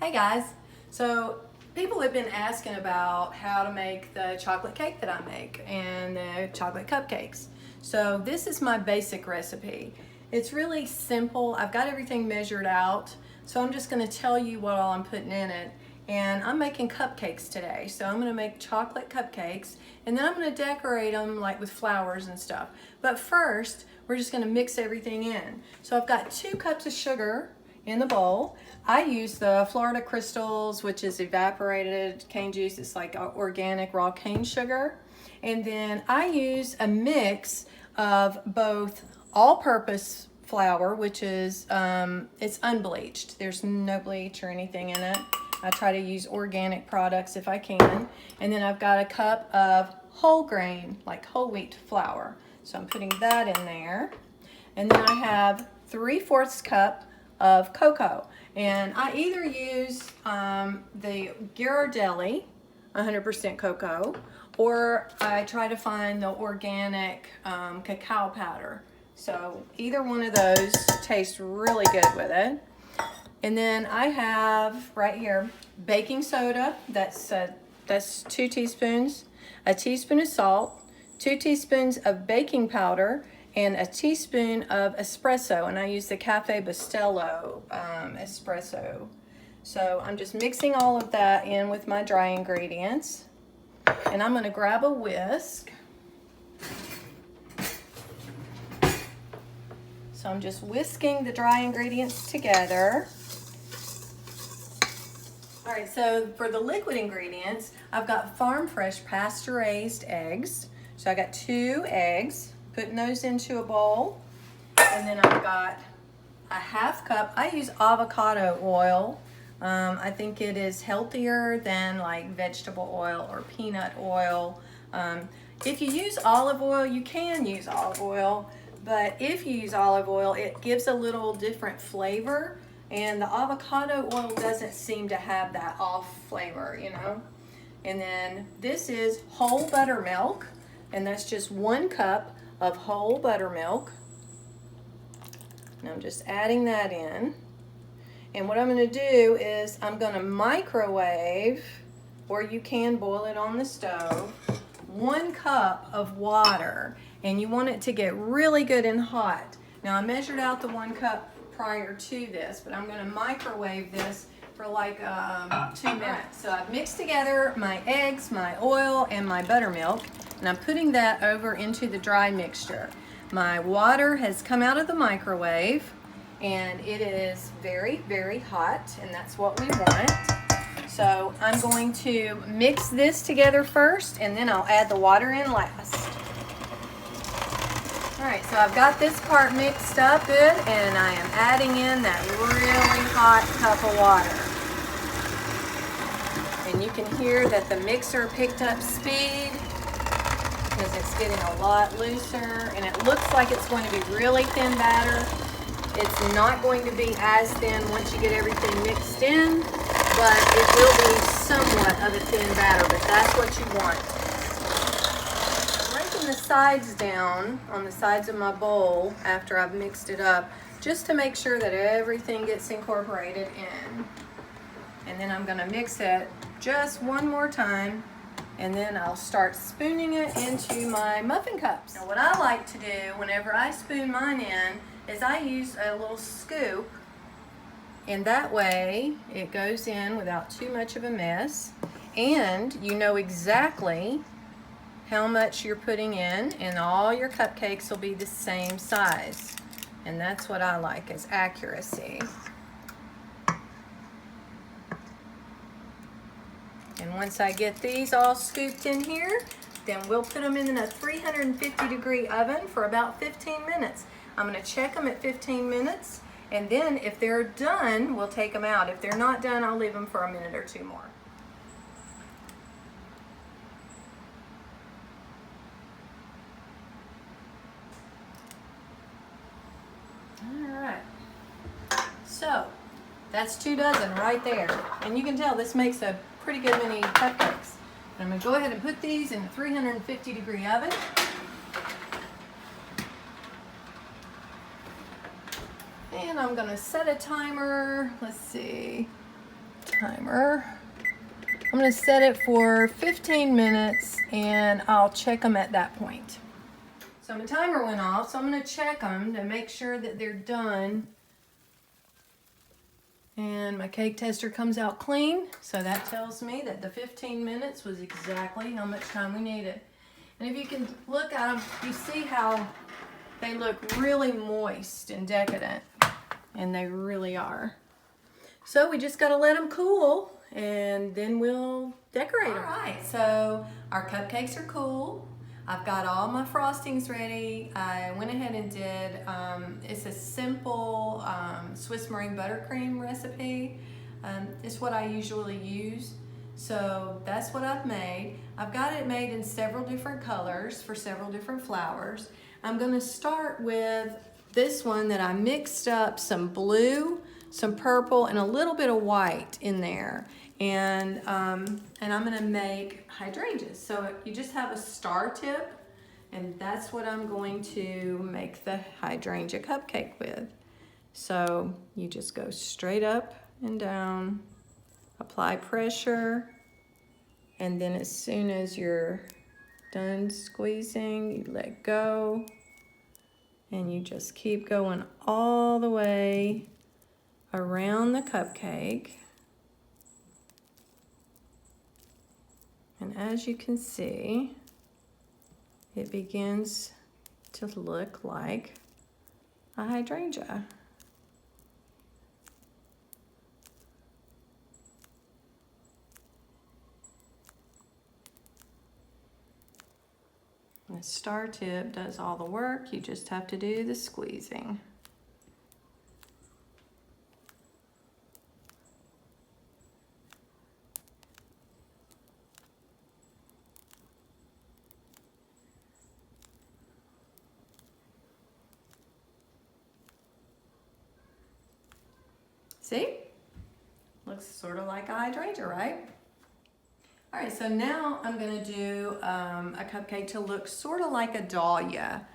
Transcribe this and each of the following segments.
Hey guys, so people have been asking about how to make the chocolate cake that I make and the chocolate cupcakes. So this is my basic recipe. It's really simple. I've got everything measured out, so I'm just going to tell you what all I'm putting in it. And I'm making cupcakes today, so I'm going to make chocolate cupcakes, and then I'm going to decorate them like with flowers and stuff. But first, we're just going to mix everything in. So I've got 2 cups of sugar in the bowl. I use the Florida Crystals, which is evaporated cane juice. It's like organic raw cane sugar. And then I use a mix of both all-purpose flour, which is it's unbleached. There's no bleach or anything in it. I try to use organic products if I can. And then I've got a cup of whole grain, like whole wheat flour. So I'm putting that in there. And then I have 3/4 cup of cocoa. And I either use the Ghirardelli 100% cocoa, or I try to find the organic cacao powder. So either one of those tastes really good with it. And then I have right here baking soda. That's 2 teaspoons, a teaspoon of salt, 2 teaspoons of baking powder, and a teaspoon of espresso. And I use the Cafe Bustelo espresso. So I'm just mixing all of that in with my dry ingredients. And I'm going to grab a whisk. So I'm just whisking the dry ingredients together. All right, so for the liquid ingredients, I've got farm fresh pasture raised eggs. So I got 2 eggs, putting those into a bowl. And then I've got a 1/2 cup, I use avocado oil. I think it is healthier than like vegetable oil or peanut oil. If you use olive oil, you can use olive oil, but if you use olive oil, it gives a little different flavor. And the avocado oil doesn't seem to have that off flavor, you know. And then this is whole buttermilk, and that's just 1 cup of whole buttermilk. And I'm just adding that in. And what I'm going to do is I'm going to microwave, or you can boil it on the stove, 1 cup of water. And you want it to get really good and hot. Now I measured out the 1 cup prior to this, but I'm going to microwave this for like 2 minutes. So I've mixed together my eggs, my oil, and my buttermilk, and I'm putting that over into the dry mixture. My water has come out of the microwave, and it is very, very hot, and that's what we want. So I'm going to mix this together first, and then I'll add the water in last. All right, so I've got this part mixed up good, and I am adding in that really hot cup of water. And you can hear that the mixer picked up speed because it's getting a lot looser, and it looks like it's going to be really thin batter. It's not going to be as thin once you get everything mixed in, but it will be somewhat of a thin batter, but that's what you want. The sides down on the sides of my bowl after I've mixed it up, just to make sure that everything gets incorporated in. And then I'm going to mix it just one more time, and then I'll start spooning it into my muffin cups. Now what I like to do whenever I spoon mine in is I use a little scoop, and that way it goes in without too much of a mess, and you know exactly how much you're putting in, and all your cupcakes will be the same size. And that's what I like, is accuracy. And once I get these all scooped in here, then we'll put them in a 350-degree oven for about 15 minutes. I'm going to check them at 15 minutes, and then if they're done, we'll take them out. If they're not done, I'll leave them for a minute or 2 more. So that's 2 dozen right there, and you can tell this makes a pretty good many cupcakes. And I'm going to go ahead and put these in a 350-degree oven. And I'm going to set a timer, let's see, timer. I'm gonna set it for 15 minutes and I'll check them at that point. So my timer went off, so I'm gonna check them to make sure that they're done. And my cake tester comes out clean, so that tells me that the 15 minutes was exactly how much time we needed. And if you can look at them, you see how they look really moist and decadent, and they really are. So we just gotta let them cool, and then we'll decorate them. All right, so our cupcakes are cool. I've got all my frostings ready. I went ahead and did, it's a simple Swiss meringue buttercream recipe. It's what I usually use. So that's what I've made. I've got it made in several different colors for several different flowers. I'm gonna start with this one that I mixed up some blue, some purple, and a little bit of white in there. And I'm gonna make hydrangeas. So you just have a star tip, and that's what I'm going to make the hydrangea cupcake with. So you just go straight up and down, apply pressure, and then as soon as you're done squeezing, you let go, and you just keep going all the way around the cupcake. And as you can see, it begins to look like a hydrangea. The star tip does all the work. You just have to do the squeezing. See? Looks sort of like a hydrangea, right? All right, so now I'm gonna do a cupcake to look sort of like a dahlia.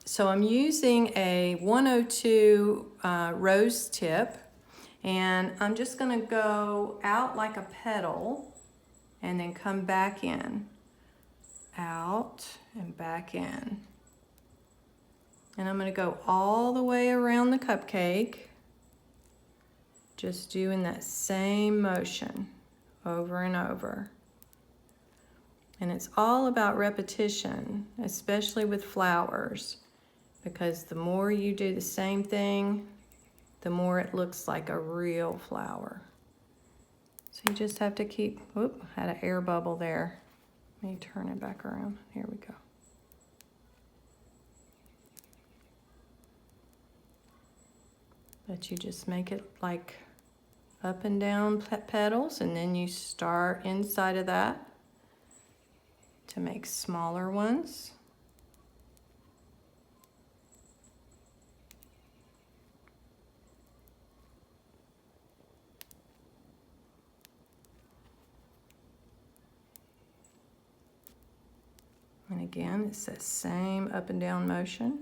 So I'm using a 102 rose tip, and I'm just gonna go out like a petal and then come back in, out and back in. And I'm gonna go all the way around the cupcake, just doing that same motion over and over. And it's all about repetition, especially with flowers, because the more you do the same thing, the more it looks like a real flower. So you just have to keep, whoop, had an air bubble there. Let me turn it back around. Here we go. But you just make it like up and down petals, and then you start inside of that to make smaller ones. And again, it's that same up and down motion.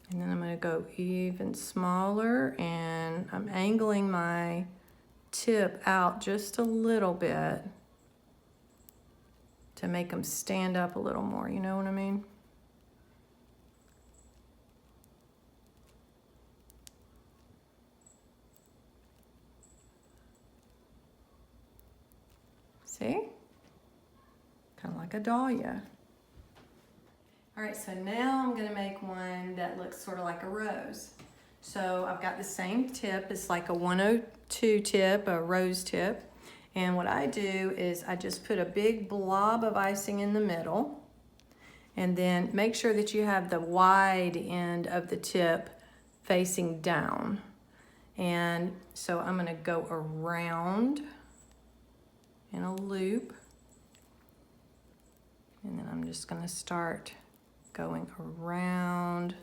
And then I'm going to go even smaller, and I'm angling my tip out just a little bit to make them stand up a little more, you know what I mean? See? Kind of like a dahlia. All right, so now I'm gonna make one that looks sort of like a rose. So I've got the same tip, it's like a 102 tip, a rose tip. And what I do is I just put a big blob of icing in the middle, and then make sure that you have the wide end of the tip facing down. And so I'm gonna go around in a loop, and then I'm just gonna start going around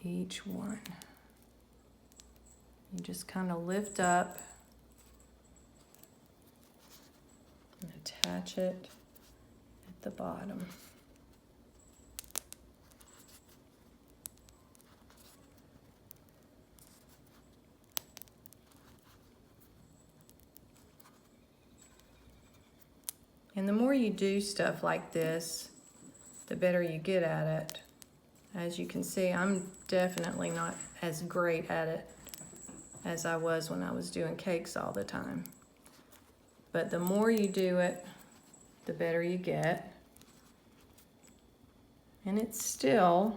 each one. You just kind of lift up and attach it at the bottom. And the more you do stuff like this, the better you get at it. As you can see, I'm definitely not as great at it as I was when I was doing cakes all the time. But the more you do it, the better you get. And it's still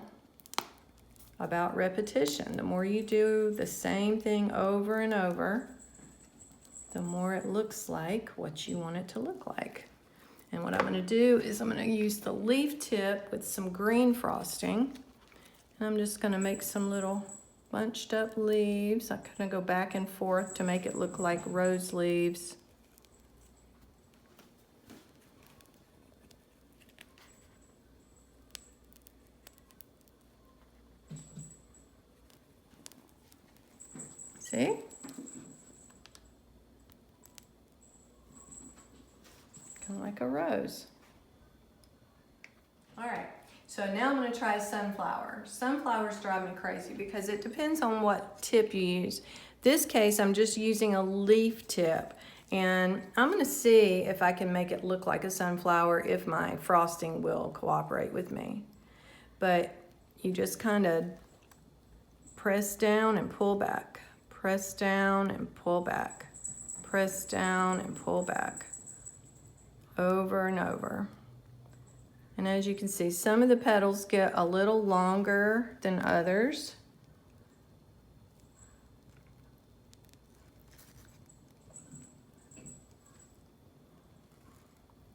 about repetition. The more you do the same thing over and over, the more it looks like what you want it to look like. And what I'm gonna do is I'm gonna use the leaf tip with some green frosting. And I'm just gonna make some little bunched up leaves. I kind of go back and forth to make it look like rose leaves. See? Kind of like a rose. All right, so now I'm gonna try sunflower. Sunflowers drive me crazy because it depends on what tip you use. This case, I'm just using a leaf tip, and I'm gonna see if I can make it look like a sunflower if my frosting will cooperate with me. But you just kind of press down and pull back. Press down and pull back. Press down and pull back. Over and over. And as you can see, some of the petals get a little longer than others.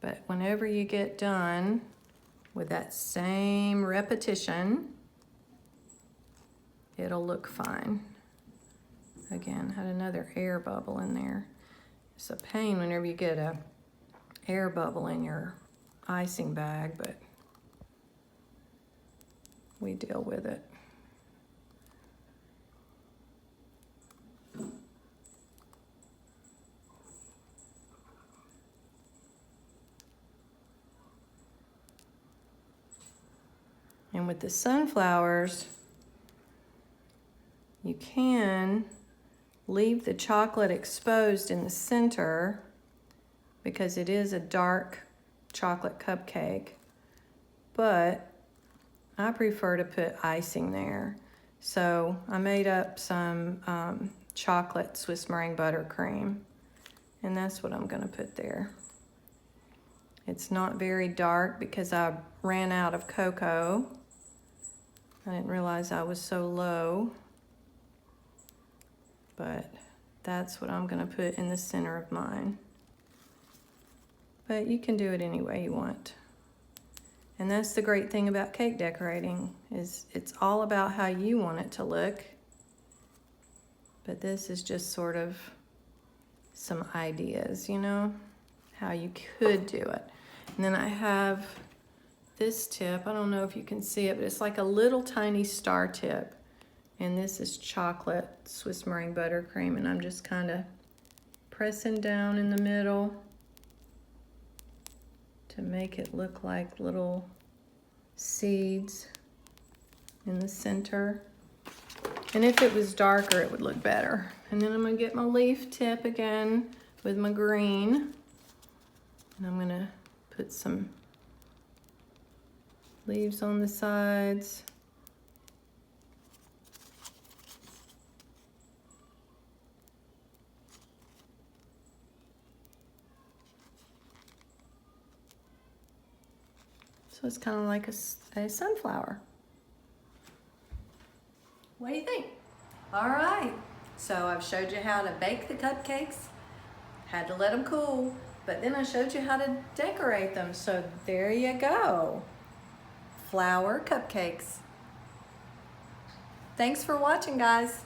But whenever you get done with that same repetition, it'll look fine. Again, had another air bubble in there. It's a pain whenever you get a air bubble in your icing bag, but we deal with it. And with the sunflowers, you can leave the chocolate exposed in the center because it is a dark chocolate cupcake, but I prefer to put icing there. So I made up some chocolate Swiss meringue buttercream, and that's what I'm gonna put there. It's not very dark because I ran out of cocoa. I didn't realize I was so low, but that's what I'm gonna put in the center of mine. But you can do it any way you want. And that's the great thing about cake decorating, is it's all about how you want it to look. But this is just sort of some ideas, you know, how you could do it. And then I have this tip. I don't know if you can see it, but it's like a little tiny star tip. And this is chocolate Swiss meringue buttercream, and I'm just kind of pressing down in the middle to make it look like little seeds in the center. And if it was darker, it would look better. And then I'm gonna get my leaf tip again with my green. And I'm gonna put some leaves on the sides. So it's kind of like a sunflower. What do you think? All right, so I've showed you how to bake the cupcakes, had to let them cool, but then I showed you how to decorate them. So there you go, flower cupcakes. Thanks for watching, guys.